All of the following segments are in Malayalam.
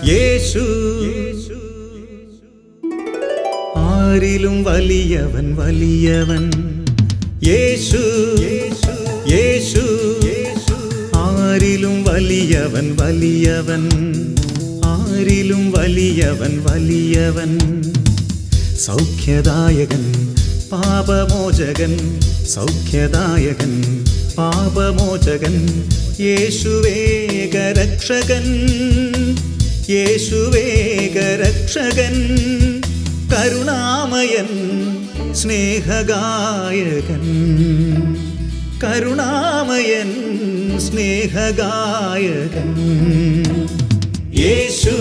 യേശു ആരിലും വലിയവൻ വലിയവൻ. യേശു യേശു ആരിലും വലിയവൻ വലിയവൻ. ആരിലും വലിയവൻ വലിയവൻ. സൗഖ്യദായകൻ പാപമോചകൻ. സൗഖ്യദായകൻ പാപമോചകൻ. യേശുവേക രക്ഷകൻ. യേശുവേക രക്ഷകൻ. കരുണാമയൻ സ്നേഹഗായകൻ. കരുണാമയൻ സ്നേഹഗായകൻ. യേശു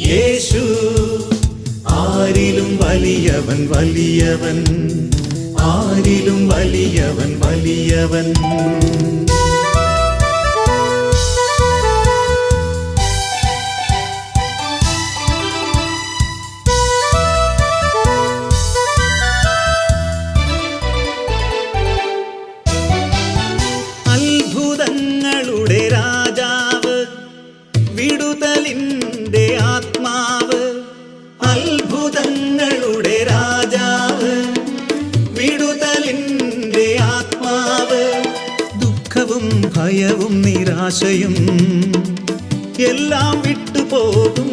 യേശു ആരിലും വലിയവൻ വലിയവൻ. ആരിലും വലിയവൻ വലിയവൻ. അത്ഭുതങ്ങളുടെ രാജാവ്, വിടുതലിൻ്റെ ആത്മാവ്. അത്ഭുതങ്ങളുടെ രാജാവ്, വിടുതലിൻ്റെ ആത്മാവ്. ദുഃഖവും ഭയവും നിരാശയും എല്ലാം വിട്ടുപോകും.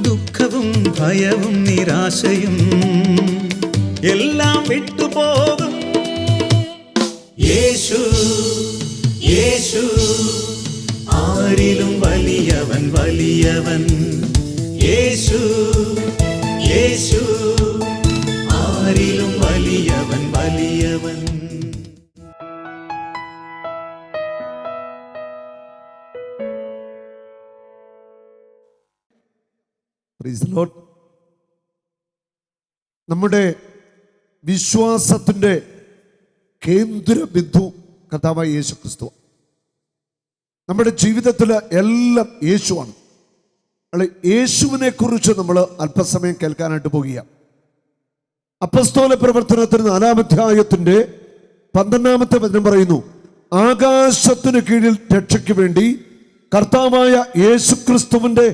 ദുഃഖവും ഭയവും നിരാശയും എല്ലാം വിട്ടുപോകും. യേശു യേശു ആരിലും വലിയവൻ വലിയവൻ. യേശു യേശു ആരിലും വലിയവൻ വലിയവൻ. Praise the Lord. നമ്മുടെ വിശ്വാസത്തിൻ്റെ കേന്ദ്ര ബിന്ദു കർത്താവായ യേശു ക്രിസ്തു. നമ്മുടെ ജീവിതത്തിൽ എല്ലാം യേശുവാണ്. യേശുവിനെ കുറിച്ച് നമ്മൾ അല്പസമയം കേൾക്കാനായിട്ട് പോകുക. അപ്പസ്തോല പ്രവർത്തനത്തിന് 4-ാം അധ്യായത്തിന്റെ 12-ാമത്തെ വചനം പറയുന്നു, ആകാശത്തിന് കീഴിൽ രക്ഷയ്ക്ക് വേണ്ടി കർത്താവായ യേശു ക്രിസ്തുവിന്റെ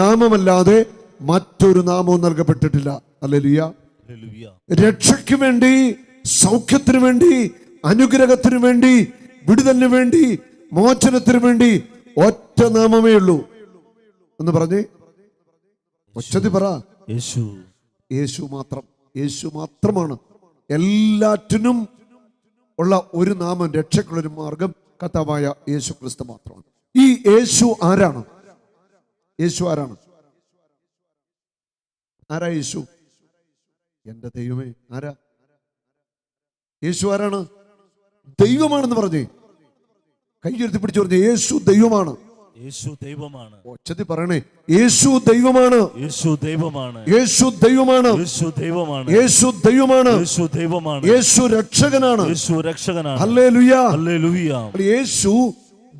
നാമമല്ലാതെ മറ്റൊരു നാമവും നൽകപ്പെട്ടിട്ടില്ല. ഹല്ലേലൂയ. രക്ഷയ്ക്ക് വേണ്ടി, സൗഖ്യത്തിന് വേണ്ടി, അനുഗ്രഹത്തിന് വേണ്ടി, വിടുതലിന് വേണ്ടി, മോചനത്തിന് വേണ്ടി ഒറ്റ നാമമേ ഉള്ളൂ. എന്ന് പറഞ്ഞേ, ഒച്ചതി പറ, യേശു. യേശു മാത്രം. യേശു മാത്രമാണ് എല്ലാറ്റിനും ഉള്ള ഒരു നാമം, രക്ഷയ്ക്കുള്ളൊരു മാർഗം കർത്താവായ യേശു ക്രിസ്തു മാത്രമാണ്. ഈ യേശു ആരാണ്? യേശു ആരാണ്? ആരാ യേശു? എന്റെ ദൈവമേ, ആരാ യേശു? ആരാണ്? ദൈവമാണെന്ന് പറഞ്ഞേ, കൈയെടുത്ത് പിടിച്ചു പറഞ്ഞേ, യേശു ദൈവമാണ്. യേശു ദൈവമാണ്. ഒച്ചതി പറയണേ, യേശു ദൈവമാണ്. യേശു ദൈവമാണ്. യേശു ദൈവമാണ്. യേശു ദൈവമാണ്. യേശു ദൈവമാണ്. യേശു ദൈവമാണ്. യേശു രക്ഷകനാണ്. യേശു രക്ഷകനാണ്. ഹല്ലേലൂയ. ഹല്ലേലൂയ. യേശു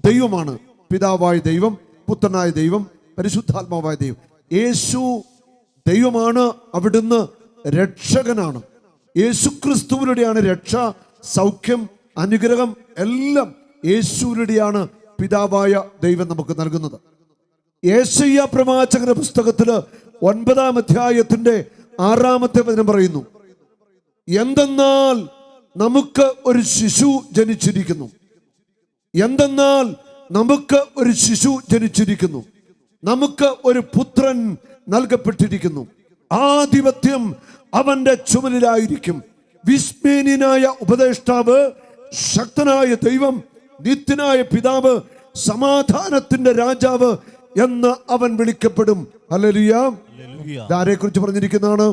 ദൈവമാണ്. പിതാവായ ദൈവം, പുത്രനായ ദൈവം, പരിശുദ്ധാത്മാവായ ദൈവം. യേശു ദൈവമാണ്. അവിടുന്ന് രക്ഷകനാണ്. യേശു ക്രിസ്തുവിലൂടെയാണ് രക്ഷ, സൗഖ്യം, അനുഗ്രഹം എല്ലാം യേശുവിലൂടെയാണ് പിതാവായ ദൈവം നമുക്ക് നൽകുന്നത്. യേശയ്യാ പ്രവാചകന്റെ പുസ്തകത്തില് 9-ാം അധ്യായത്തിന്റെ 6-ാമത്തെ വചനം പറയുന്നു, എന്തെന്നാൽ നമുക്ക് ഒരു ശിശു ജനിച്ചിരിക്കുന്നു. എന്തെന്നാൽ നമുക്ക് ഒരു ശിശു ജനിച്ചിരിക്കുന്നു, നമുക്ക് ഒരു പുത്രൻ നൽകപ്പെട്ടിരിക്കുന്നു. ആധിപത്യം അവന്റെ ചുമലിലായിരിക്കും. വിസ്മയനായ ഉപദേഷ്ടാവ്, ശക്തനായ ദൈവം, നിത്യനായ പിതാവ്, സമാധാനത്തിന്റെ രാജാവ് എന്ന് അവൻ വിളിക്കപ്പെടും. ഹല്ലേലൂയ. ആരെ കുറിച്ച് പറഞ്ഞിരിക്കുന്നതാണ്?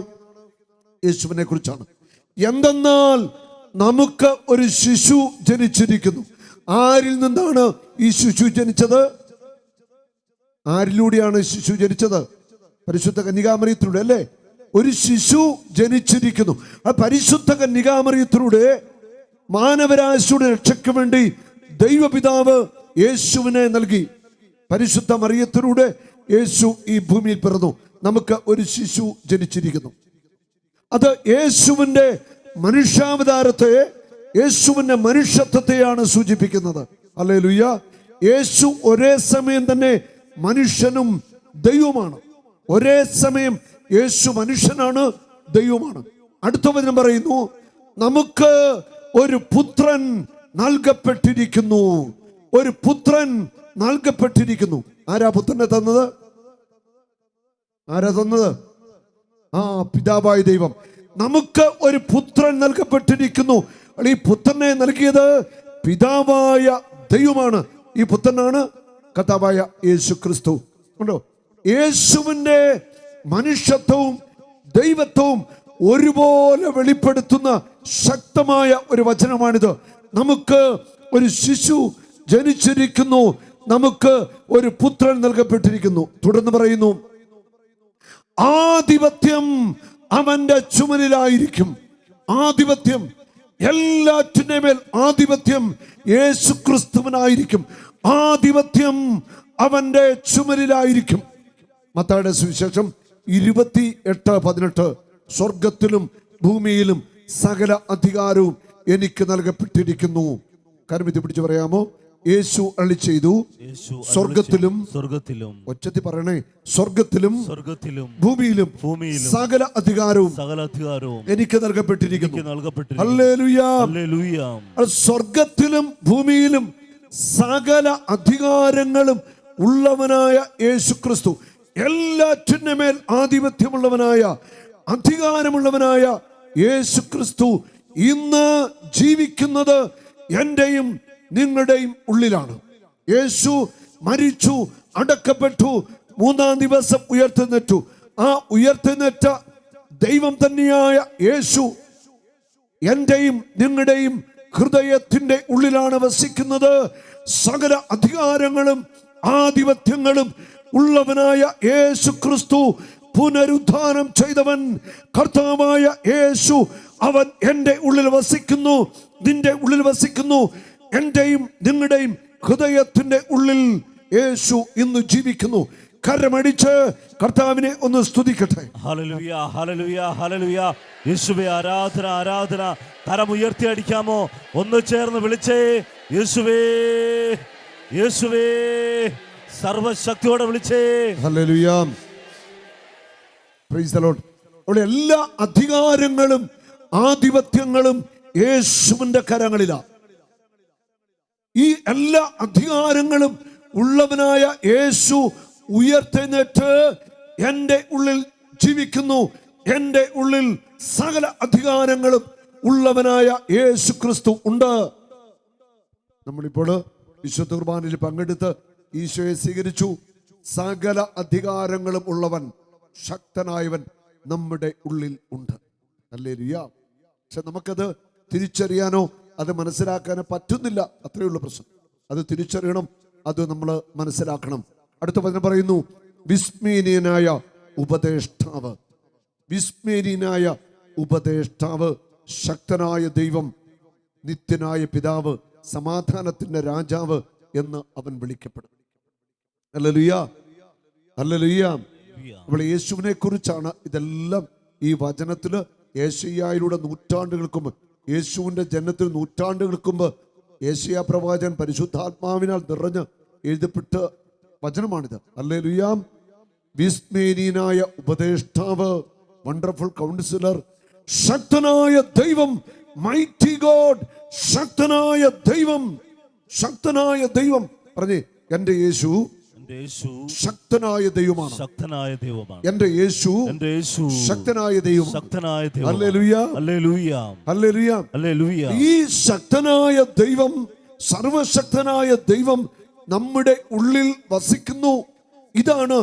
യേശുവിനെ കുറിച്ചാണ്. എന്തെന്നാൽ നമുക്ക് ഒരു ശിശു ജനിച്ചിരിക്കുന്നു. ആരിൽ നിന്നാണ് ഈ ശിശു ജനിച്ചത്? ആരിലൂടെയാണ് ശിശു ജനിച്ചത്? പരിശുദ്ധ കന്യകാമറിയത്തിലൂടെ അല്ലേ? ഒരു ശിശു ജനിച്ചിരിക്കുന്നു. ആ പരിശുദ്ധ കന്യകാമറിയത്തിലൂടെ മാനവരാശിയുടെ രക്ഷയ്ക്ക് വേണ്ടി ദൈവപിതാവ് യേശുവിനെ നൽകി. പരിശുദ്ധ മറിയത്തിലൂടെ യേശു ഈ ഭൂമിയിൽ പിറന്നു. നമുക്ക് ഒരു ശിശു ജനിച്ചിരിക്കുന്നു. അത് യേശുവിൻ്റെ മനുഷ്യാവതാരത്തെ, യേശുവിൻ്റെ മനുഷ്യത്വത്തെയാണ് സൂചിപ്പിക്കുന്നത്. ഹല്ലേലൂയ. യേശു ഒരേ സമയം തന്നെ മനുഷ്യനും ദൈവമാണ്. ഒരേ സമയം യേശു മനുഷ്യനാണ്, ദൈവമാണ്. അടുത്ത വചനം പറയുന്നു, നമുക്ക് ഒരു പുത്രൻ നൽകപ്പെട്ടിരിക്കുന്നു. ഒരു പുത്രൻ നൽകപ്പെട്ടിരിക്കുന്നു. ആരാ പുത്രനെ തന്നത്? ആരാ തന്നത്? പിതാവായ ദൈവം. നമുക്ക് ഒരു പുത്രൻ നൽകപ്പെട്ടിരിക്കുന്നു. ഈ പുത്രനെ നൽകിയത് പിതാവായ ദൈവമാണ്. ഈ പുത്രനാണ് കർത്താവായ യേശു ക്രിസ്തു. കണ്ടോ, യേശുവിന്റെ മനുഷ്യത്വവും ദൈവത്വവും ഒരുപോലെ വെളിപ്പെടുത്തുന്ന ശക്തമായ ഒരു വചനമാണിത്. നമുക്ക് ഒരു ശിശു ജനിച്ചിരിക്കുന്നു, നമുക്ക് ഒരു പുത്രൻ നൽകപ്പെട്ടിരിക്കുന്നു. തുടർന്ന് പറയുന്നു, ആധിപത്യം അവന്റെ ചുമലിലായിരിക്കും. ആധിപത്യം, എല്ലാറ്റിന്റെ മേൽ ആധിപത്യം യേശു ക്രിസ്തുവിനായിരിക്കും. ആധിപത്യം അവന്റെ ചുമലിലായിരിക്കും. മത്തായിയുടെ സുവിശേഷം 28:18, സ്വർഗത്തിലും ഭൂമിയിലും സകല അധികാരവും എനിക്ക് നൽകപ്പെട്ടിരിക്കുന്നു. കാര്യം ഇത് പിടിച്ച് പറയാമോ? യേശു അരുളി ചെയ്തു, സ്വർഗത്തിലും, ഒച്ചത്തി പറയണേ, സ്വർഗത്തിലും ഭൂമിയിലും സകല അധികാരവും എനിക്ക് നൽകപ്പെട്ടിരിക്കുന്നു. ഹല്ലേലൂയ. സ്വർഗത്തിലും ഭൂമിയിലും സകല അധികാരങ്ങളും ഉള്ളവനായ യേശു ക്രിസ്തു, എല്ലാറ്റിന്റെ മേൽ ആധിപത്യമുള്ളവനായ, അധികാരമുള്ളവനായ യേശു ക്രിസ്തു ഇന്ന് ജീവിക്കുന്നത് എന്റെയും നിങ്ങളുടെയും ഉള്ളിലാണ്. യേശു മരിച്ചു, അടക്കപ്പെട്ടു, 3-ാം ദിവസം ഉയർത്തെഴുന്നേറ്റു. ആ ഉയർത്തെഴുന്നേറ്റ ദൈവം തന്നെയായ യേശു എന്റെയും നിങ്ങളുടെയും ഹൃദയത്തിന്റെ ഉള്ളിലാണ് വസിക്കുന്നത്. സകല അധികാരങ്ങളും ആധിപത്യങ്ങളും ഉള്ളവനായ യേശു ക്രിസ്തു, പുനരുദ്ധാനം ചെയ്തവൻ കർത്താവായ യേശു, അവൻ എൻ്റെ ഉള്ളിൽ വസിക്കുന്നു, നിന്റെ ഉള്ളിൽ വസിക്കുന്നു. എന്റെയും നിങ്ങളുടെയും ഹൃദയത്തിന്റെ ഉള്ളിൽ യേശു ഇന്ന് ജീവിക്കുന്നു. കരമടിച്ച് കർത്താവിനെ ഒന്ന് സ്തുതിക്കട്ടെ. ഹല്ലേലൂയ, ഹല്ലേലൂയ, ഹല്ലേലൂയ. യേശുവേ ആരാധന, ആരാധന. കരം ഉയർത്തി അടിക്കാമോ? ഒന്ന് ചേർന്ന് വിളിച്ചേ, യേശുവേ, യേശുവേ, സർവശക്തിയോടെ വിളിച്ചേ. Hallelujah, praise the Lord. അവിടെ എല്ലാ അധികാരങ്ങളും ആധിപത്യങ്ങളും യേശുവിന്റെ കരങ്ങളിലാണ്. ഈ എല്ലാ അധികാരങ്ങളും ഉള്ളവനായ യേശു ഉയർത്തെഴുന്നേറ്റ് എൻ്റെ ഉള്ളിൽ ജീവിക്കുന്നു. എൻ്റെ ഉള്ളിൽ സകല അധികാരങ്ങളും ഉള്ളവനായ യേശു ക്രിസ്തു ഉണ്ട്. നമ്മളിപ്പോൾ വിശുദ്ധ കുർബാനയിൽ പങ്കെടുത്ത് ഈശോയെ സ്വീകരിച്ചു. സകല അധികാരങ്ങളും ഉള്ളവൻ, ശക്തനായവൻ നമ്മുടെ ഉള്ളിൽ ഉണ്ട്. ഹല്ലേലൂയ. പക്ഷെ നമുക്കത് തിരിച്ചറിയാനോ അത് മനസ്സിലാക്കാനോ പറ്റുന്നില്ല. അത്രയുള്ള പ്രശ്നം. അത് തിരിച്ചറിയണം, അത് നമ്മൾ മനസ്സിലാക്കണം. അടുത്ത വചനം പറയുന്നു, വിസ്മയനീയനായ ഉപദേഷ്ടാവ്. വിസ്മയനീയനായ ഉപദേഷ്ടാവ്, ശക്തനായ ദൈവം, നിത്യനായ പിതാവ്, സമാധാനത്തിന്റെ രാജാവ് എന്ന് അവൻ വിളിക്കപ്പെടും. Hallelujah, hallelujah. അപ്പോൾ യേശുവിനെ കുറിച്ചാണ് ഇതെല്ലാം ഈ വചനത്തില്. യേശയ്യായിലൂടെ നൂറ്റാണ്ടുകൾക്ക് മുമ്പ്, യേശുവിന്റെ ജനനത്തിന് നൂറ്റാണ്ടുകൾക്ക് മുമ്പ് യേശയ്യാ പ്രവാചകൻ പരിശുദ്ധാത്മാവിനാൽ നിറഞ്ഞ് എഴുതപ്പെട്ട വചനമാണിത്. ഹല്ലേലൂയ. വിസ്മയനീയനായ ഉപദേഷ്ടാവ്, വണ്ടർഫുൾ കൗൺസിലർ, ശക്തനായ ദൈവം, മൈറ്റി ഗോഡ്, ശക്തനായ ദൈവം, ശക്തനായ ദൈവം. പറഞ്ഞേ, എന്റെ യേശു ശക്തനായ ദൈവമാണ്. ശക്തനായ ദൈവമാണ് എന്റെ യേശു. എന്റെ യേശു ശക്തനായ ദൈവം. ശക്തനായ ദൈവം. ഹല്ലേലൂയ, ഹല്ലേലൂയ, ഹല്ലേലൂയ, ഹല്ലേലൂയ. ഈ ശക്തനായ ദൈവം, സർവശക്തനായ ദൈവം നമ്മുടെ ഉള്ളിൽ വസിക്കുന്നു. ഇതാണ്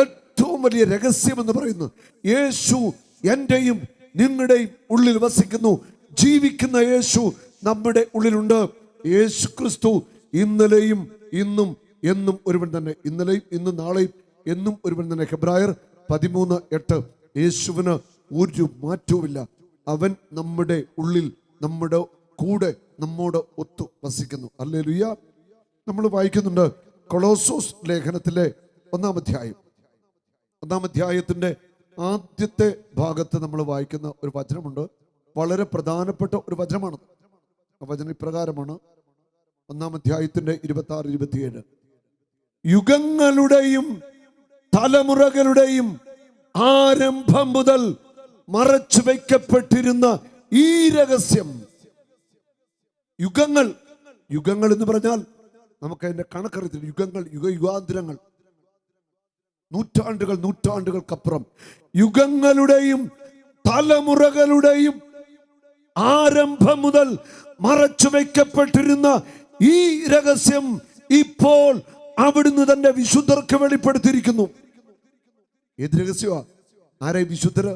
ഏറ്റവും വലിയ രഹസ്യം എന്ന് പറയുന്നത്. യേശു എന്റെയും നിങ്ങളുടെയും ഉള്ളിൽ വസിക്കുന്നു. ജീവിക്കുന്ന യേശു നമ്മുടെ ഉള്ളിലുണ്ട്. യേശു ക്രിസ്തു ഇന്നലെയും ഇന്നും എന്നും ഒരുവൻ തന്നെ. ഇന്നലെയും ഇന്നും നാളെയും എന്നും ഒരുവൻ തന്നെ. ഹെബ്രായർ 13:8. യേശുവിന് ഒരു മാറ്റവുമില്ല. അവൻ നമ്മുടെ ഉള്ളിൽ, നമ്മുടെ കൂടെ, നമ്മോട് ഒത്തു വസിക്കുന്നു. ഹല്ലേലൂയ. നമ്മൾ വായിക്കുന്നുണ്ട് കൊളോസോസ് ലേഖനത്തിലെ 1-ാം അധ്യായം. 1-ാം അധ്യായത്തിന്റെ ആദ്യത്തെ ഭാഗത്ത് നമ്മൾ വായിക്കുന്ന ഒരു വചനമുണ്ട്. വളരെ പ്രധാനപ്പെട്ട ഒരു വചനമാണ്. ആ വചനം ഇപ്രകാരമാണ്. 1-ാം അധ്യായത്തിന്റെ 26-27. യുഗങ്ങളുടെയും തലമുറകളുടെയും ആരംഭം മുതൽ മറച്ചു വയ്ക്കപ്പെട്ടിരുന്ന ഈ രഹസ്യം. യുഗങ്ങൾ, യുഗങ്ങൾ എന്ന് പറഞ്ഞാൽ നമുക്ക് അതിന്റെ കണക്കറിയത്തില്ല. യുഗങ്ങൾ, യുഗാന്തരങ്ങൾ, നൂറ്റാണ്ടുകൾ, നൂറ്റാണ്ടുകൾക്കപ്പുറം യുഗങ്ങളുടെയും തലമുറകളുടെയും ആരംഭം മുതൽ മറച്ചു വയ്ക്കപ്പെട്ടിരുന്ന ഈ രഹസ്യം ഇപ്പോൾ അവിടുന്ന് തന്റെ വിശുദ്ധർക്ക് വെളിപ്പെടുത്തിയിരിക്കുന്നു. ഏത് രഹസ്യമാ? ആരാ വിശുദ്ധര്?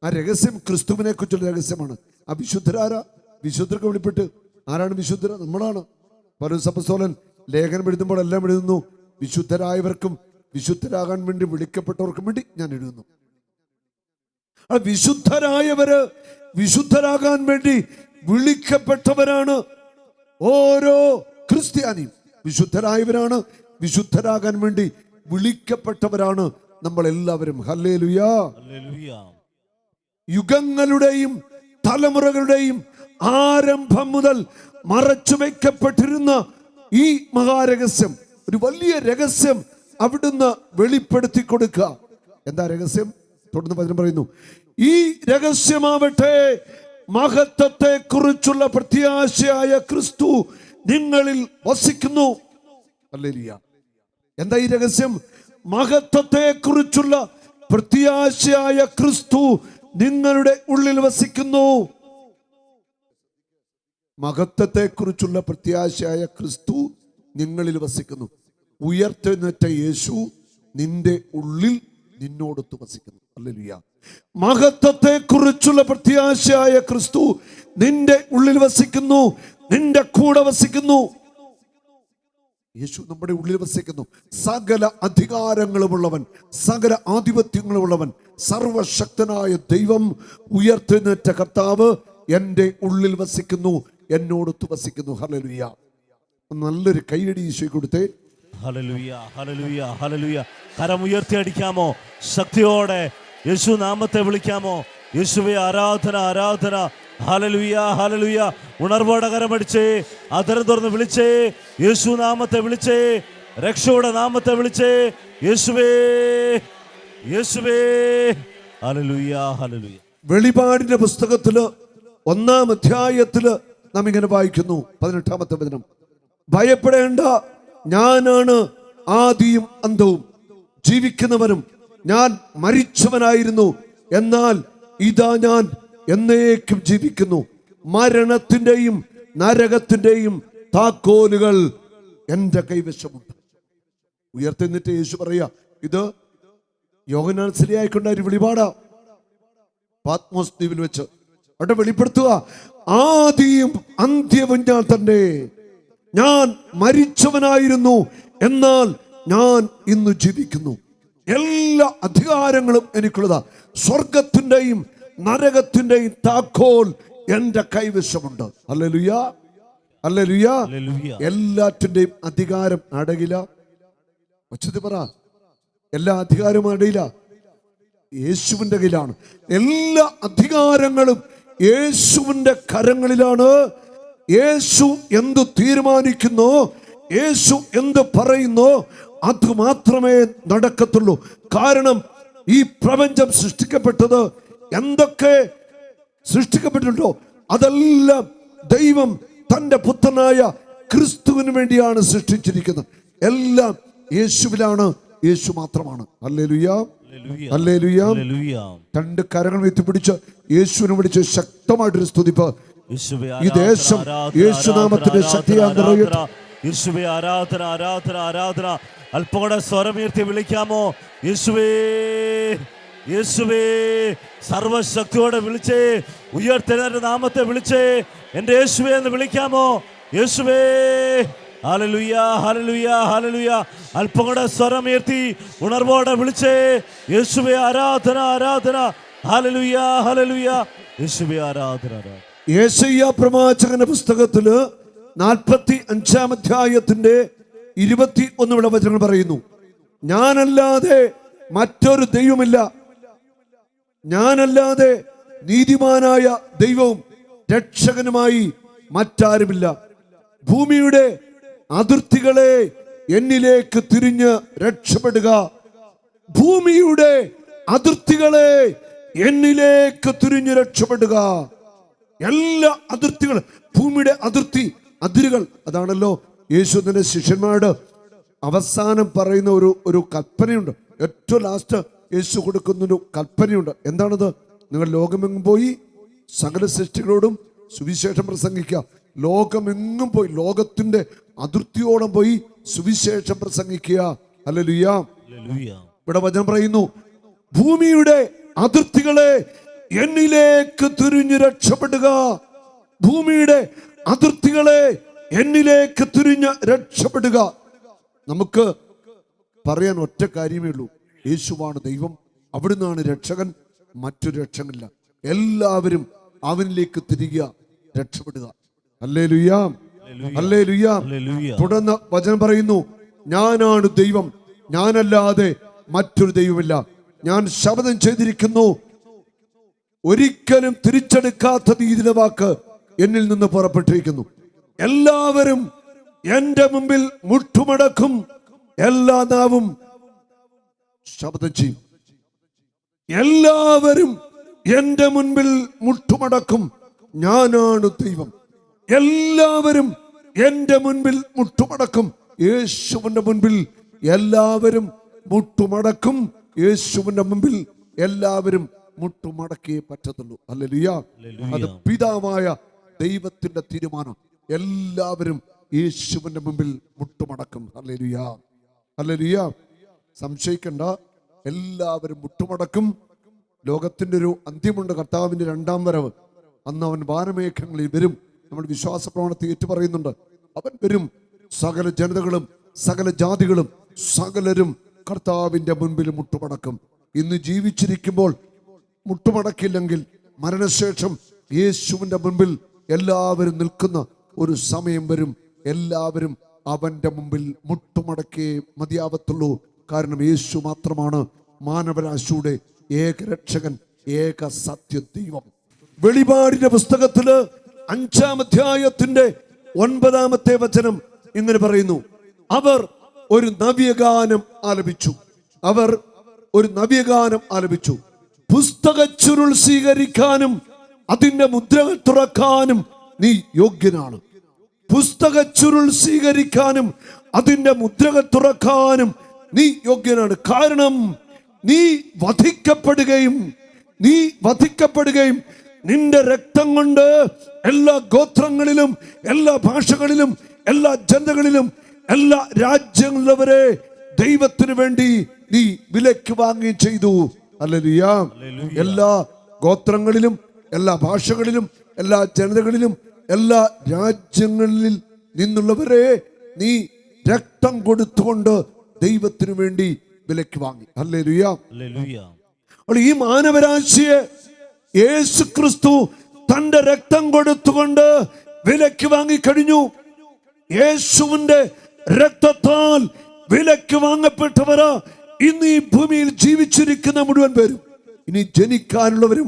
ആ രഹസ്യം ക്രിസ്തുവിനെ കുറിച്ചുള്ള രഹസ്യമാണ്. ആ വിശുദ്ധരാരാ? വിശുദ്ധർക്ക് വെളിപ്പെട്ട് ആരാണ് വിശുദ്ധർ? നമ്മളാണ്. പൗലോസ് അപ്പോസ്തലൻ ലേഖനം എഴുതുമ്പോൾ എല്ലാം എഴുതുന്നു, വിശുദ്ധരായവർക്കും വിശുദ്ധരാകാൻ വേണ്ടി വിളിക്കപ്പെട്ടവർക്കും വേണ്ടി ഞാൻ എഴുതുന്നു. ആ വിശുദ്ധരായവര്, വിശുദ്ധരാകാൻ വേണ്ടി വിളിക്കപ്പെട്ടവരാണ് ഓരോ ക്രിസ്ത്യാനിയും. വിശുദ്ധരായവരാണ്, വിശുദ്ധരാകാൻ വേണ്ടി വിളിക്കപ്പെട്ടവരാണ് നമ്മൾ എല്ലാവരും. ഹല്ലേലൂയ. യുഗങ്ങളുടെയും തലമുറകളുടെയും ആരംഭം മുതൽ മറച്ചു വയ്ക്കപ്പെട്ടിരുന്ന ഈ മഹാരഹസ്യം, ഒരു വലിയ രഹസ്യം അവിടുന്ന് വെളിപ്പെടുത്തി കൊടുക്കുക. എന്താ രഹസ്യം? തുടർന്ന് വചനം പറയുന്നു, ഈ രഹസ്യമാവട്ടെ മഹത്വത്തെ കുറിച്ചുള്ള പ്രത്യാശയായ ക്രിസ്തു നിങ്ങളിൽ വസിക്കുന്നു. ഹല്ലേലൂയ. എന്താ ഈ രഹസ്യം? മഹത്വത്തെ കുറിച്ചുള്ള പ്രത്യാശയായ ക്രിസ്തു നിങ്ങളുടെ ഉള്ളിൽ വസിക്കുന്നു. മഹത്വത്തെ കുറിച്ചുള്ള പ്രത്യാശയായ ക്രിസ്തു നിങ്ങളിൽ വസിക്കുന്നു. ഉയർത്തെഴുന്നേറ്റ യേശു നിന്റെ ഉള്ളിൽ നിന്നോടൊത്ത് വസിക്കുന്നു. ഹല്ലേലൂയ. മഹത്വത്തെ കുറിച്ചുള്ള പ്രത്യാശയായ ക്രിസ്തു നിന്റെ ഉള്ളിൽ വസിക്കുന്നു, നിന്റെ കൂടെ വസിക്കുന്നു. യേശു നമ്മുടെ ഉള്ളിൽ വസിക്കുന്നു. സകല അധികാരങ്ങളുമുള്ളവൻ, സകല ആധിപത്യങ്ങളുമുള്ളവൻ, സർവശക്തനായ ദൈവം, ഉയർത്തെഴുന്നേറ്റ കർത്താവ് എൻ്റെ ഉള്ളിൽ വസിക്കുന്നു, എന്നോടൊത്ത് വസിക്കുന്നു. ഹല്ലേലൂയ. നല്ലൊരു കൈയടി ഈശോ കൊടുത്തേ. ഹല്ലേലൂയ, ഹല്ലേലൂയ, ഹല്ലേലൂയ. കരമുയർത്തി അടിക്കാമോ? ശക്തിയോടെ യേശു നാമത്തെ വിളിക്കാമോ? യേശുവേ ആരാധന, ആരാധന. Hallelujah, hallelujah. ഉണർവോടെ കരമടിച്ചേ, അധരം തുറന്ന് വിളിച്ചേ, യേശു നാമത്തെ വിളിച്ചേ, രക്ഷയുടെ നാമത്തെ വിളിച്ചേ, യേശുവേ, യേശുവേ. Hallelujah, hallelujah. വെളിപാടിന്റെ പുസ്തകത്തില് 1-ാം അധ്യായത്തില് നാം ഇങ്ങനെ വായിക്കുന്നു, 18-ാമത്തെ വചനം, ഭയപ്പെടേണ്ട, ഞാനാണ് ആദിയും അന്തവും, ജീവിക്കുന്നവനും. ഞാൻ മരിച്ചവനായിരുന്നു, എന്നാൽ ഇതാ ഞാൻ എന്നേക്കും ജീവിക്കുന്നു. മരണത്തിന്റെയും നരകത്തിന്റെയും താക്കോലുകൾ എന്റെ കൈവശമുണ്ട്. ഉയർത്തെന്നിട്ട് യേശു പറയാ, ഇത് യോഹന്നാൻ സ്ലീഹായ്ക്കുണ്ടായ ഒരു വെളിപാടാ. പാത്മോസ് ദ്വീപിൽ വെച്ച് അവിടെ വെളിപ്പെടുത്തുക, ആദിയും അന്ത്യവും ഞാൻ തന്നെ. ഞാൻ മരിച്ചവനായിരുന്നു, എന്നാൽ ഞാൻ ഇന്ന് ജീവിക്കുന്നു. എല്ലാ അധികാരങ്ങളും എനിക്കുള്ളതാ. സ്വർഗത്തിന്റെയും നരകത്തിന്റെയും താക്കോൽ എന്റെ കൈവശമുണ്ട്. Hallelujah, hallelujah. എല്ലാറ്റിന്റെയും അധികാരം അടയില്ല. ഉച്ചത്തിൽ പറ, എല്ലാ അധികാരവും അടയില്ല, യേശുവിന്റെ കയ്യിലാണ്. എല്ലാ അധികാരങ്ങളും യേശുവിന്റെ കരങ്ങളിലാണ്. യേശു എന്ത് തീരുമാനിക്കുന്നോ, യേശു എന്ത് പറയുന്നോ, അത് മാത്രമേ നടക്കത്തുള്ളൂ. കാരണം ഈ പ്രപഞ്ചം സൃഷ്ടിക്കപ്പെട്ടത്, എന്തൊക്കെ സൃഷ്ടിക്കപ്പെട്ടിട്ടുണ്ടോ അതെല്ലാം ദൈവം തന്റെ പുത്രനായ ക്രിസ്തുവിന് വേണ്ടിയാണ് സൃഷ്ടിച്ചിരിക്കുന്നത്. എല്ലാം യേശുവിലാണ്, യേശു മാത്രമാണ്. Hallelujah, hallelujah. രണ്ട് കരങ്ങൾ ഉയർത്തിപ്പിടിച്ച് യേശുവിനെ വിളിച്ച് ശക്തമായിട്ടൊരു സ്തുതിപ്പ്. ഈ ദേശം യേശുനാമത്തിന്റെ ശക്തിയാൽ നിറയട്ടെ. യേശുവേ ആരാധന, ആരാധന, ആരാധന. അല്പം കൂടെ സ്വരമുയർത്തി വിളിക്കാമോ? യേശുവേ, യേശുവേ. സർവശക്തിയോടെ വിളിച്ചേ, ഉയർത്തെഴുന്നേറ്റ നാമത്തെ വിളിച്ചേ, എൻ്റെ യേശുവേ എന്ന് വിളിക്കാമോ? യേശുവേ. ഹല്ലേലൂയ, ഹല്ലേലൂയ, ഹല്ലേലൂയ. അല്പം കൂടെ സ്വരമുയർത്തി ഉണർവോടെ വിളിച്ചേ, യേശുവേ ആരാധന, ആരാധന. ഹല്ലേലൂയ, ഹല്ലേലൂയ. യേശുവേ ആരാധന, ആരാധന. യെശയ്യാ പ്രവാചകന്റെ പുസ്തകത്തില് 45-ാം അധ്യായത്തിന്റെ 21 വചനങ്ങൾ പറയുന്നു, ഞാനല്ലാതെ മറ്റൊരു ദൈവമില്ല, ഞാനല്ലാതെ നീതിമാനായ ദൈവവും രക്ഷകനുമായി മറ്റാരുമില്ല. ഭൂമിയുടെ അതിർത്തികളെ എന്നിലേക്ക് തിരിഞ്ഞ് രക്ഷപ്പെടുക. ഭൂമിയുടെ അതിർത്തികളെ എന്നിലേക്ക് തിരിഞ്ഞ് രക്ഷപ്പെടുക. എല്ലാ അതിർത്തികൾ, ഭൂമിയുടെ അതിരുകൾ, അതാണല്ലോ യേശു തന്റെ ശിഷ്യന്മാരോട് അവസാനം പറയുന്ന ഒരു കൽപ്പനയുണ്ട്. ഏറ്റവും ലാസ്റ്റ് യേശു കൊടുക്കുന്നൊരു കൽപ്പനയുണ്ട്. എന്താണത്? നിങ്ങൾ ലോകമെങ്ങും പോയി സകല സൃഷ്ടികളോടും സുവിശേഷം പ്രസംഗിക്കുക. ലോകമെങ്ങും പോയി, ലോകത്തിന്റെ അതിർത്തിയോളം പോയി സുവിശേഷം പ്രസംഗിക്കുക. ഹല്ലേലൂയ. ഇവിടെ വചനം പറയുന്നു, ഭൂമിയുടെ അതിർത്തികളെ എന്നിലേക്ക് തിരിഞ്ഞു രക്ഷപ്പെടുക. ഭൂമിയുടെ അതിർത്തികളെ എന്നിലേക്ക് തിരിഞ്ഞ് രക്ഷപ്പെടുക. നമുക്ക് പറയാൻ ഒറ്റ കാര്യമേ ഉള്ളൂ, യേശുവാണ് ദൈവം, അവിടുന്നാണ് രക്ഷകൻ, മറ്റൊരു രക്ഷകനില്ല. എല്ലാവരും അവനിലേക്ക് തിരിയുക, രക്ഷപ്പെടുക. ഹല്ലേലൂയ, ഹല്ലേലൂയ. തുടർന്ന് വചനം പറയുന്നു, ഞാനാണ് ദൈവം, ഞാനല്ലാതെ മറ്റൊരു ദൈവമില്ല. ഞാൻ ശപഥം ചെയ്തിരിക്കുന്നു, ഒരിക്കലും തിരിച്ചെടുക്കാത്ത രീതിയിലെ വാക്ക് എന്നിൽ നിന്ന് പുറപ്പെട്ടിരിക്കുന്നു. എല്ലാവരും എന്റെ മുമ്പിൽ മുട്ടുമടക്കും, എല്ലാ നാവും ശപഥം ചെയ്യും. എല്ലാവരും എന്റെ മുൻപിൽ മുട്ടുമടക്കും, ഞാനാണ് ദൈവം. എല്ലാവരും എന്റെ മുൻപിൽ മുട്ടുമടക്കും. യേശുവിന്റെ മുൻപിൽ എല്ലാവരും മുട്ടുമടക്കും. യേശുവിന്റെ മുൻപിൽ എല്ലാവരും മുട്ടുമടക്കിയേ പറ്റത്തുള്ളൂ. ഹല്ലേലൂയ. അത് പിതാവായ ദൈവത്തിന്റെ തീരുമാനം. എല്ലാവരും യേശുവിന്റെ മുമ്പിൽ മുട്ടുമടക്കും. Hallelujah, hallelujah. സംശയിക്കണ്ട, എല്ലാവരും മുട്ടുമടക്കും. ലോകത്തിന്റെ ഒരു അന്ത്യമുണ്ട്, കർത്താവിന്റെ രണ്ടാം വരവ്. അന്ന് അവൻ വാനമേഘങ്ങളിൽ വരും. നമ്മൾ വിശ്വാസ പ്രമാണത്തെ ഏറ്റുപറയുന്നുണ്ട്. അവൻ വരും, സകല ജനതകളും സകല ജാതികളും സകലരും കർത്താവിന്റെ മുൻപിൽ മുട്ടുമടക്കും. ഇന്ന് ജീവിച്ചിരിക്കുമ്പോൾ മുട്ടുമടക്കില്ലെങ്കിൽ മരണശേഷം യേശുവിന്റെ മുൻപിൽ എല്ലാവരും നിൽക്കുന്ന ഒരു സമയം വരും. എല്ലാവരും അവന്റെ മുമ്പിൽ മുട്ടുമടക്കേ മതിയാവത്തുള്ളൂ. കാരണം യേശു മാത്രമാണ് മാനവരാശിയുടെ ഏക രക്ഷകൻ, ഏക സത്യ ദൈവം. വെളിപാടിന്റെ പുസ്തകത്തില് 5-ാം അധ്യായത്തിന്റെ 9-ാമത്തെ വചനം ഇങ്ങനെ പറയുന്നു, അവർ ഒരു നവ്യഗാനം ആലപിച്ചു. അവർ ഒരു നവ്യഗാനം ആലപിച്ചു. പുസ്തക ചുരുൾ സ്വീകരിക്കാനും അതിന്റെ മുദ്രകൾ തുറക്കാനും നീ യോഗ്യനാണ്. പുസ്തക ചുരുൾ സ്വീകരിക്കാനും അതിന്റെ മുദ്രകൾ തുറക്കാനും നീ യോഗ്യനാണ്. കാരണം നീ വധിക്കപ്പെടുകയും നിന്റെ രക്തം കൊണ്ട് എല്ലാ ഗോത്രങ്ങളിലും എല്ലാ ഭാഷകളിലും എല്ലാ ജനതകളിലും എല്ലാ രാജ്യങ്ങളിലുള്ളവരെ ദൈവത്തിന് വേണ്ടി നീ വിലയ്ക്ക് വാങ്ങി ചെയ്തു. ഹല്ലേലൂയ. എല്ലാ ഗോത്രങ്ങളിലും എല്ലാ ഭാഷകളിലും എല്ലാ ജനതകളിലും എല്ലാ രാജ്യങ്ങളിൽ നിന്നുള്ളവരെ നീ രക്തം കൊടുത്തുകൊണ്ട് ദൈവത്തിന് വേണ്ടി വിലയ്ക്ക് വാങ്ങി. ഹല്ലേലൂയ. ഈ മാനവരാശിയെ യേശു ക്രിസ്തു തന്റെ രക്തം കൊടുത്തുകൊണ്ട് വിലയ്ക്ക് വാങ്ങിക്കഴിഞ്ഞു. യേശുവിന്റെ രക്തത്താൽ വിലയ്ക്ക് വാങ്ങപ്പെട്ടവരാ ഇന്ന് ഈ ഭൂമിയിൽ ജീവിച്ചിരിക്കുന്ന മുഴുവൻ പേരും. ഇനി ജനിക്കാനുള്ളവരും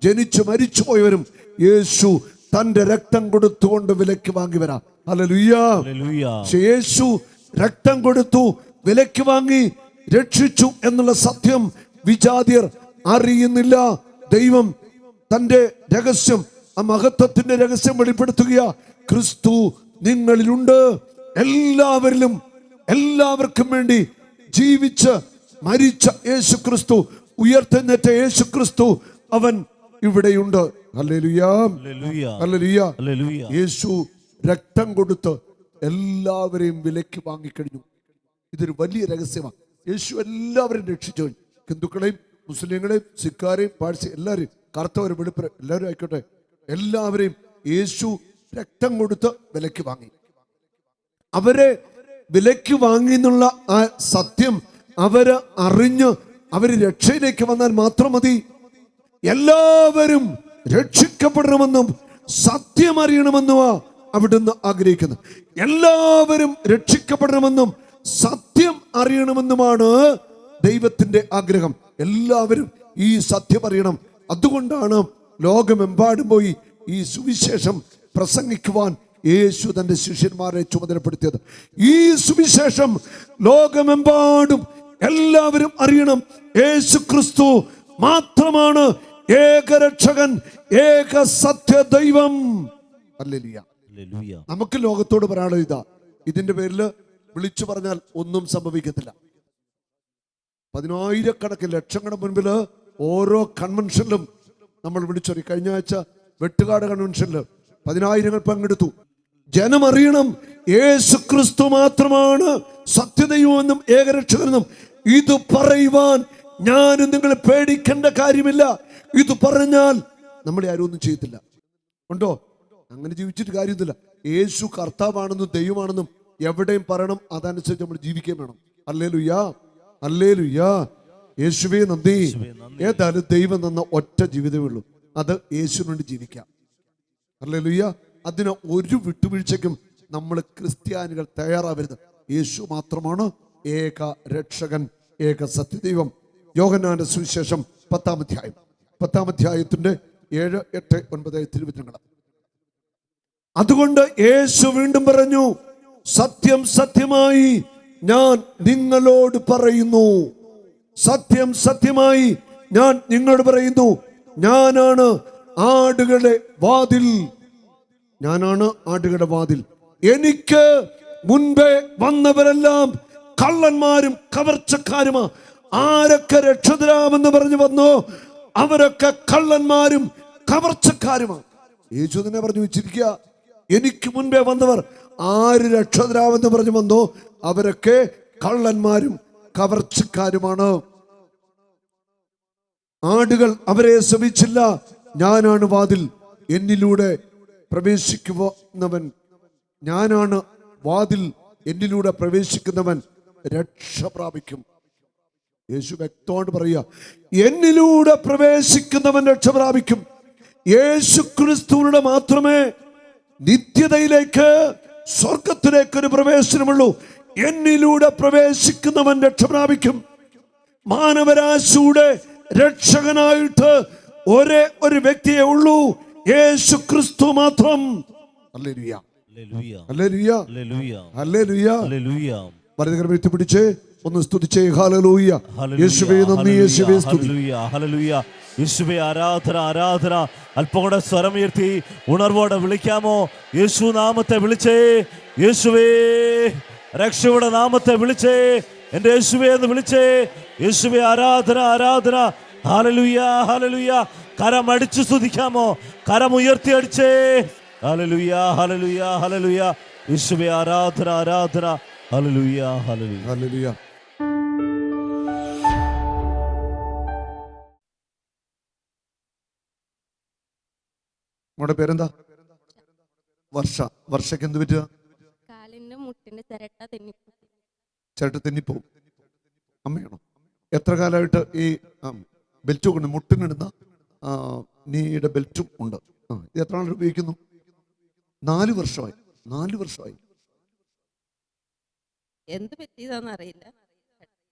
ജനിച്ചു മരിച്ചുപോയവരും യേശു തന്റെ രക്തം കൊടുത്തുകൊണ്ട് വിലയ്ക്ക് വാങ്ങി വരാം. ഹല്ലേലൂയ. യേശു രക്തം കൊടുത്തു, വിലയ്ക്ക് വാങ്ങി, രക്ഷിച്ചു എന്നുള്ള സത്യം വിജാതിയർ അറിയുന്നില്ല. ദൈവം തന്റെ രഹസ്യം, ആ മഹത്വത്തിന്റെ രഹസ്യം വെളിപ്പെടുത്തുക. ക്രിസ്തു നിങ്ങളിലുണ്ട്. എല്ലാവർക്കും വേണ്ടി ജീവിച്ച് മരിച്ച യേശു ക്രിസ്തു, ഉയർത്തെഴുന്നേറ്റ യേശു ക്രിസ്തു, അവൻ ഇവിടെയുണ്ട്. Hallelujah, hallelujah. യേശു രക്തം കൊടുത്ത് എല്ലാവരെയും വിലയ്ക്ക് വാങ്ങിക്കഴിഞ്ഞു. ഇതൊരു വലിയ രഹസ്യമാണ്. യേശു എല്ലാവരെയും രക്ഷിച്ചു. ഹിന്ദുക്കളെയും മുസ്ലിങ്ങളെയും സിക്കാരെയും പാഴ്സി എല്ലാവരെയും, കറുത്തവരും വെളുപ്പരും എല്ലാവരും ആയിക്കോട്ടെ, എല്ലാവരെയും യേശു രക്തം കൊടുത്ത് വിലയ്ക്ക് വാങ്ങി. അവരെ വിലയ്ക്ക് വാങ്ങി എന്നുള്ള ആ സത്യം അവര് അറിഞ്ഞ് അവര് രക്ഷയിലേക്ക് വന്നാൽ മാത്രം മതി. എല്ലാവരും രക്ഷിക്കപ്പെടണമെന്നും സത്യം അറിയണമെന്നുമാ അവിടുന്ന് ആഗ്രഹിക്കുന്നത്. എല്ലാവരും രക്ഷിക്കപ്പെടണമെന്നും സത്യം അറിയണമെന്നുമാണ് ദൈവത്തിന്റെ ആഗ്രഹം. എല്ലാവരും ഈ സത്യം അറിയണം. അതുകൊണ്ടാണ് ലോകമെമ്പാടും പോയി ഈ സുവിശേഷം പ്രസംഗിക്കുവാൻ യേശു തൻ്റെ ശിഷ്യന്മാരെ ചുമതലപ്പെടുത്തിയത്. ഈ സുവിശേഷം ലോകമെമ്പാടും എല്ലാവരും അറിയണം. യേശു ക്രിസ്തു മാത്രമാണ് ഏകരക്ഷകൻ, ഏക സത്യ ദൈവം. ഹല്ലേലൂയ. നമുക്ക് ലോകത്തോട് പറയാനുള്ളത് ഇതാ. ഇതിന്റെ പേരിൽ വിളിച്ചു പറഞ്ഞാൽ ഒന്നും സംഭവിക്കത്തില്ല. 10,000-കണക്കിന് ലക്ഷങ്ങളുടെ മുൻപിൽ ഓരോ കൺവെൻഷനിലും നമ്മൾ വിളിച്ചറി. കഴിഞ്ഞ ആഴ്ച വെട്ടുകാട് കൺവെൻഷനിൽ 10,000 പങ്കെടുത്തു. ജനം അറിയണം യേശു ക്രിസ്തു മാത്രമാണ് സത്യദൈവമെന്നും ഏകരക്ഷകനെന്നും. ഇത് പറയുവാൻ ഞാനും നിങ്ങൾ പേടിക്കേണ്ട കാര്യമില്ല. ഇത് പറഞ്ഞാൽ നമ്മളെ ആരും ഒന്നും ചെയ്യത്തില്ല. ഉണ്ടോ? അങ്ങനെ ജീവിച്ചിട്ട് കാര്യമൊന്നുമില്ല. യേശു കർത്താവാണെന്നും ദൈവമാണെന്നും എവിടെയും പറയണം. അതനുസരിച്ച് നമ്മൾ ജീവിക്കുകയും വേണം. ഹല്ലേലൂയാ, ഹല്ലേലൂയാ. യേശുവേ നന്ദി. ഏതായാലും ദൈവം തന്ന ഒറ്റ ജീവിതമേ ഉള്ളൂ. അത് യേശുവിന് വേണ്ടി ജീവിക്കാം. ഹല്ലേലൂയാ. അതിന് ഒരു വിട്ടുവീഴ്ചയ്ക്കും നമ്മൾ ക്രിസ്ത്യാനികൾ തയ്യാറാവരുത്. യേശു മാത്രമാണ് ഏക രക്ഷകൻ, ഏക സത്യദൈവം. യോഹന്നാന്റെ സുവിശേഷം 10-ാം അധ്യായം, 10-ാം അധ്യായത്തിന്റെ 7, 8, 9 തിരുവചനങ്ങൾ. അതുകൊണ്ട് യേശു വീണ്ടും പറഞ്ഞു, സത്യം സത്യമായി ഞാൻ നിങ്ങളോട് പറയുന്നു, സത്യം സത്യമായി ഞാൻ നിങ്ങളോട് പറയുന്നു, ഞാനാണ് ആടുകളുടെ വാതിൽ. ഞാനാണ് ആടുകളുടെ വാതിൽ. എനിക്ക് മുൻപേ വന്നവരെല്ലാം കള്ളന്മാരും കവർച്ചക്കാരുമാ. ആരൊക്കെ രക്ഷതരാമെന്ന് പറഞ്ഞു വന്നോ അവരൊക്കെ കള്ളന്മാരും കവർച്ചക്കാരുമാ. യേശു തന്നെ പറഞ്ഞു വെച്ചിരിക്കുക, എനിക്ക് മുൻപേ വന്നവർ ആര് രക്ഷതരാമെന്ന് പറഞ്ഞു വന്നോ അവരൊക്കെ കള്ളന്മാരും കവർച്ചക്കാരുമാണ്. ആടുകൾ അവരെ ശ്രമിച്ചില്ല. ഞാനാണ് വാതിൽ, എന്നിലൂടെ പ്രവേശിക്കുന്നവൻ, ഞാനാണ് വാതിൽ, എന്നിലൂടെ പ്രവേശിക്കുന്നവൻ രക്ഷ പ്രാപിക്കും. യേശു വ്യക്തമായിട്ട് പറയുക, എന്നിലൂടെ പ്രവേശിക്കുന്നവൻ രക്ഷ പ്രാപിക്കും. യേശു ക്രിസ്തുവിലൂടെ മാത്രമേ നിത്യതയിലേക്ക്, സ്വർഗത്തിലേക്കൊരു പ്രവേശനമുള്ളൂ. എന്നിലൂടെ പ്രവേശിക്കുന്നവൻ രക്ഷ പ്രാപിക്കും. മാനവരാശിയുടെ രക്ഷകനായിട്ട് ഒരേ ഒരു വ്യക്തിയെ ഉള്ളൂ, യേശു ക്രിസ്തു മാത്രം. ഹല്ലേലൂയ, ഹല്ലേലൂയ, ഹല്ലേലൂയ, ഹല്ലേലൂയ. വലതുകരം പിടിച്ച് ഒന്ന് സ്തുതിച്ചേ. ഹല്ലേലൂയ. യേശുവേ നന്ദി, യേശുവേ സ്തുതി. ഹല്ലേലൂയ. യേശുവേ ആരാധന, ആരാധന. അല്പം കൂടെ സ്വരമുയർത്തി ഉണർവോടെ വിളിക്കാമോ? യേശു നാമത്തെ വിളിച്ചേ. യേശുവേ, രക്ഷയുടെ നാമത്തെ വിളിച്ചേ. എന്റെ യേശുവേ എന്ന് വിളിച്ചേ. യേശുവേ ആരാധന, ആരാധന. Hallelujah, hallelujah. കരം അടിച്ചു സ്തുതിക്കാമോ? കരം ഉയർത്തി അടിച്ചേ. ഹല്ലേലൂയ, ഹല്ലേലൂയ, ഹല്ലേലൂയ. യേശുവേ ആരാധന, ആരാധന. ഹല്ലേലൂയ, ഹല്ലേലൂയ, ഹല്ലേലൂയ. നമ്മുടെ പേരെന്താ? വർഷ. വർഷക്ക് എന്ത് പറ്റുക? കാലിന്റെ മുട്ടിന്റെ ചിരട്ട തെന്നിപ്പോവും. അമ്മയാണോ? എത്ര കാലമായിട്ട് ഈ ബെൽറ്റ് കൊണ്ട് മുട്ടിനിടുന്ന നീയുടെ ബെൽറ്റും ഉണ്ട്? ഇത് എത്ര നാൾ ഉപയോഗിക്കുന്നു? 4 വർഷമായി. 4 വർഷമായി. എന്ത് പറ്റിയതാന്ന് അറിയില്ല.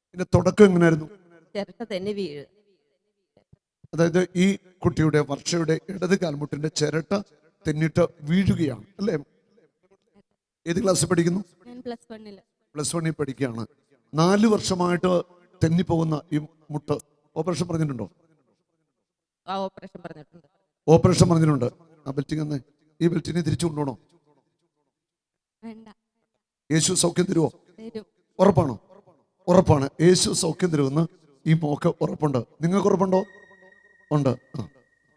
ഇതിന്റെ തുടക്കം എങ്ങനെയായിരുന്നു? ചിരട്ട തന്നെ വീഴ്. അതായത് ഈ കുട്ടിയുടെ, വർഷയുടെ ഇടത് കാൽമുട്ടിന്റെ ചിരട്ട തെന്നിട്ട് വീഴുകയാണ് അല്ലേ? ഏത് ക്ലാസ്സിൽ പഠിക്കുന്നു? ഞാൻ പ്ലസ് 1 പഠിക്കുകയാണ്. 4 വർഷമായിട്ട് തെന്നിപ്പോകുന്ന ഈ മുട്ട് ഓപ്പറേഷൻ പറഞ്ഞിട്ടുണ്ടോ? ഓപ്പറേഷൻ പറഞ്ഞിട്ടുണ്ട്. ആ ബെൽറ്റിംഗ് എന്ന് ഈ ബെൽറ്റിനെ തിരിച്ചു കൊണ്ടുപോകണോ? യേശു സൗഖ്യം തരുമോ? ഉറപ്പാണോ? ഉറപ്പാണ്. യേശു സൗഖ്യം തരുമെന്ന് ഈ മോക്ക് ഉറപ്പുണ്ട്. നിങ്ങൾക്ക് ഉറപ്പുണ്ടോ? ഉണ്ട്.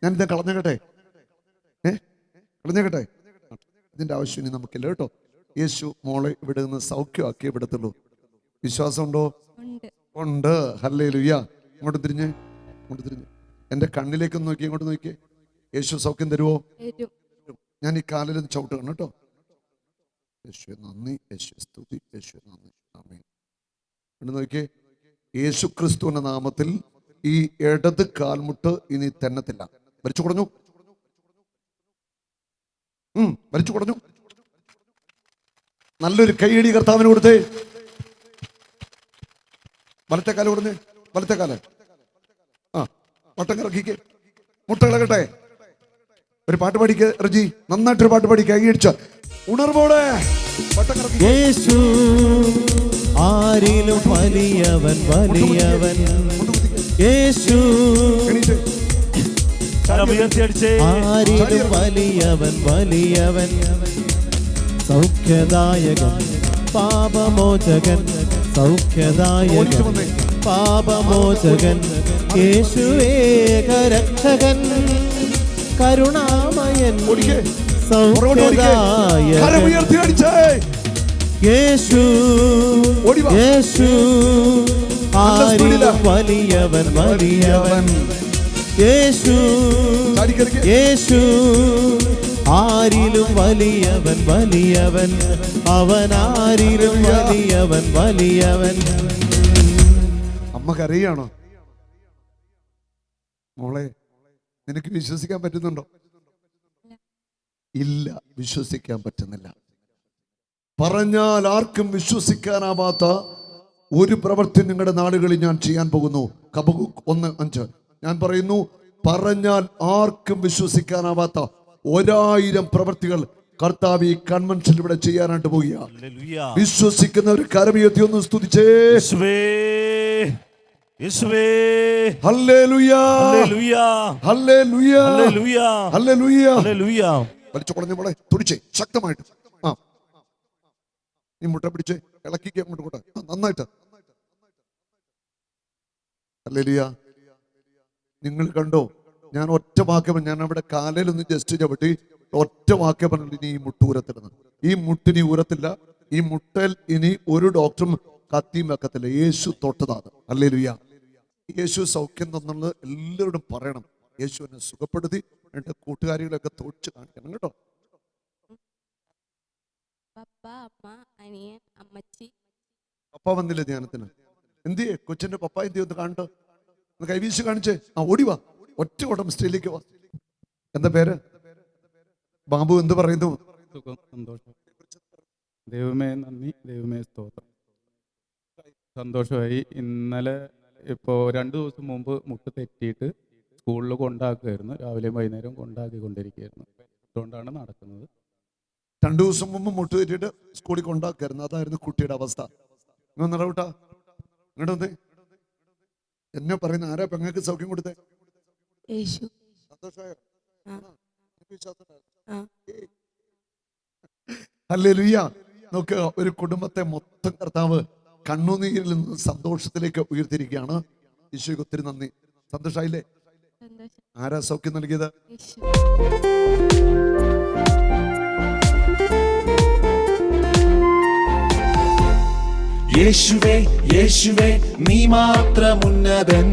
ഞാനിത് കളഞ്ഞേക്കട്ടെ? കളഞ്ഞേക്കട്ടെ? ഇതിന്റെ ആവശ്യം ഇനി നമുക്കില്ല കേട്ടോ. യേശു മോളെ ഇവിടെ നിന്ന് സൗഖ്യമാക്കിയേ വിടത്തുള്ളൂ. വിശ്വാസമുണ്ടോ? ഉണ്ട്. ഹല്ലേലൂയ. ഇങ്ങോട്ട് തിരിഞ്ഞ്, ഇങ്ങോട്ട് തിരിഞ്ഞ് എന്റെ കണ്ണിലേക്ക് നോക്കി, ഇങ്ങോട്ട് നോക്കിയേ. യേശു സൗഖ്യം തരുമോ? ഞാൻ ഈ കാലിൽ ചവിട്ടുകയാണ് കേട്ടോ. യേശു നന്ദി, യേശു സ്തുതി, യേശു നന്ദി. ആമേൻ. ഇവിടെ നോക്കിയേ. യേശു ക്രിസ്തുവിന്റെ നാമത്തിൽ ഈ ഇടത് കാൽമുട്ട് ഇനി തെന്നത്തില്ല. വലിച്ചു കുറഞ്ഞു, വലിച്ചു കുറഞ്ഞു. നല്ലൊരു കൈയടി കർത്താവിന് കൊടുത്തേ. വലത്തെ കാല് കൊടുത്തേ. വലത്തെ കാല് വട്ടം കറക്കിക്ക്. മുട്ട ഇളകട്ടെ. ഒരു പാട്ട് പാടിക്ക് റജി. നന്നായിട്ടൊരു പാട്ട് പാടിക്ക്. കൈയടിച്ച ഉണർവോടെ വട്ടം കറക്കി. യേശു ആരിലും വലിയവൻ വലിയവൻ. യേശു എണീറ്റ്. കരം ഉയർത്തിയടിച്ചേ. ആരിലും വലിയവൻ വലിയവൻ. സൗഖ്യദായകൻ പാപമോചകൻ സൗഖ്യദായകൻ പാപമോചകൻ. യേശുവേകരക്ഷകൻ കരുണാമയൻ സൗഖ്യദായകൻ. കരം ഉയർത്തി അടിച്ചേ. യേശു യേശു ആരിലും വലിയവൻ വലിയവൻ. യേശു യേശു ആരിലും വലിയവൻ വലിയവൻ. അവൻ ആരിലും വലിയവൻ വലിയവൻ. അമ്മ കരയാണോ മോളെ? നിനക്ക് വിശ്വസിക്കാൻ പറ്റുന്നുണ്ടോ? ഇല്ല, വിശ്വസിക്കാൻ പറ്റുന്നില്ല. പറഞ്ഞാൽ ആർക്കും വിശ്വസിക്കാനാവാത്ത ഒരു പ്രവൃത്തി നിങ്ങളുടെ നാടുകളിൽ ഞാൻ ചെയ്യാൻ പോകുന്നു. ഹബക്കൂക്ക് 1:5 ഞാൻ പറയുന്നു, പറഞ്ഞാൽ ആർക്കും വിശ്വസിക്കാനാവാത്ത 1000 പ്രവൃത്തികൾ കർത്താവ് ഈ കൺവെൻഷൻ ഇവിടെ ചെയ്യാനായിട്ട് പോവുകയാണ്. വിശ്വസിക്കുന്ന ഒരു കരമുയർത്തി ഒന്ന് സ്തുതിച്ചേ. ഹല്ലേലൂയ ഹല്ലേലൂയ ഹല്ലേലൂയ ഹല്ലേലൂയ. വലിച്ചു കുറഞ്ഞ മോളെ തുടിച്ചേ ശക്തമായിട്ട്. ആ നീ മുട്ട പിടിച്ചേ, ഇളക്കിക്ക് അങ്ങോട്ട് കൂട്ടെ നന്നായിട്ട്. ഹല്ലേലൂയ. നിങ്ങൾ കണ്ടോ, ഞാൻ ഒറ്റ വാക്യം, ഞാൻ അവിടെ കാലയിലൊന്ന് ജസ്റ്റ് ചവിട്ടി ഒറ്റ വാക്യം പറഞ്ഞു, ഇനി ഈ മുട്ട് ഊരത്തില്ലെന്ന്. ഈ മുട്ടിനി ഊരത്തില്ല. ഈ മുട്ടൽ ഇനി ഒരു ഡോക്ടറും കത്തിയും വെക്കത്തില്ല. യേശു തൊട്ടതാണ്. ഹല്ലേലൂയ. യേശു സൗഖ്യം തന്നുള്ളത് എല്ലാവരോടും പറയണം. യേശു എന്നെ സുഖപ്പെടുത്തി. എന്റെ കൂട്ടുകാരികളൊക്കെ തോടിച്ച് കാണിക്കണം കേട്ടോ. പപ്പ, അമ്മ, അനിയൻ, അമ്മച്ചി. പപ്പ വന്നില്ലേ ധ്യാനത്തിന്? എന്തിയേ കൊച്ചിന്റെ പപ്പ എന്തിയെ ഒന്ന് കാണട്ടോ, ഒന്ന് കൈവീശി കാണിച്ചേ. ആ ഓടിവാ, ഒറ്റ ഓട്ടം സ്റ്റേജിലേക്ക് വാ. എന്താ പേര്? ബാബു. എന്ത് പറയുന്നു? സുഖം, സന്തോഷം. ദൈവമേ നന്ദി, ദൈവമേ സ്തോത്രം. സന്തോഷമായി. ഇന്നലെ ഇപ്പോൾ 2 ദിവസം മുമ്പ് മുട്ട് തെറ്റിയിട്ട് സ്കൂളിൽ കൊണ്ടാക്കുമായിരുന്നു. രാവിലെയും വൈകുന്നേരം കൊണ്ടാക്കിക്കൊണ്ടിരിക്കുകയായിരുന്നു. അതുകൊണ്ടാണ് നടക്കുന്നത്. 2 ദിവസം മുമ്പ് മുട്ട് തെറ്റിയിട്ട് സ്കൂളിൽ കൊണ്ടാക്കായിരുന്നു. അതായിരുന്നു കുട്ടിയുടെ അവസ്ഥ. നിങ്ങൾ നടവിട്ടാ ഇങ്ങോട്ട് വന്നേ. എന്നെ പറയുന്ന ആരാ പെങ്ങൾക്ക് സൗഖ്യം കൊടുത്തേ? യേശു. സന്തോഷമായോ? ആ. ഹല്ലേലൂയ. നോക്കുക, ഒരു കുടുംബത്തെ മൊത്തം കർത്താവ് കണ്ണുനീരിൽ നിന്ന് സന്തോഷത്തിലേക്ക് ഉയർത്തിരിക്കുകയാണ്. ഈശോയ്ക്ക് ഒത്തിരി നന്ദി. സന്തോഷായില്ലേ? സന്തോഷം. ആരാ സൗഖ്യം നൽകിയത്? യേശു. യേശുവേ യേശുവേ നീ മാത്രം ഉന്നതൻ.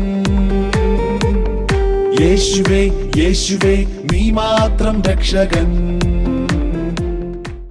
യേശുവേ യേശുവേ നീ മാത്രം രക്ഷകൻ.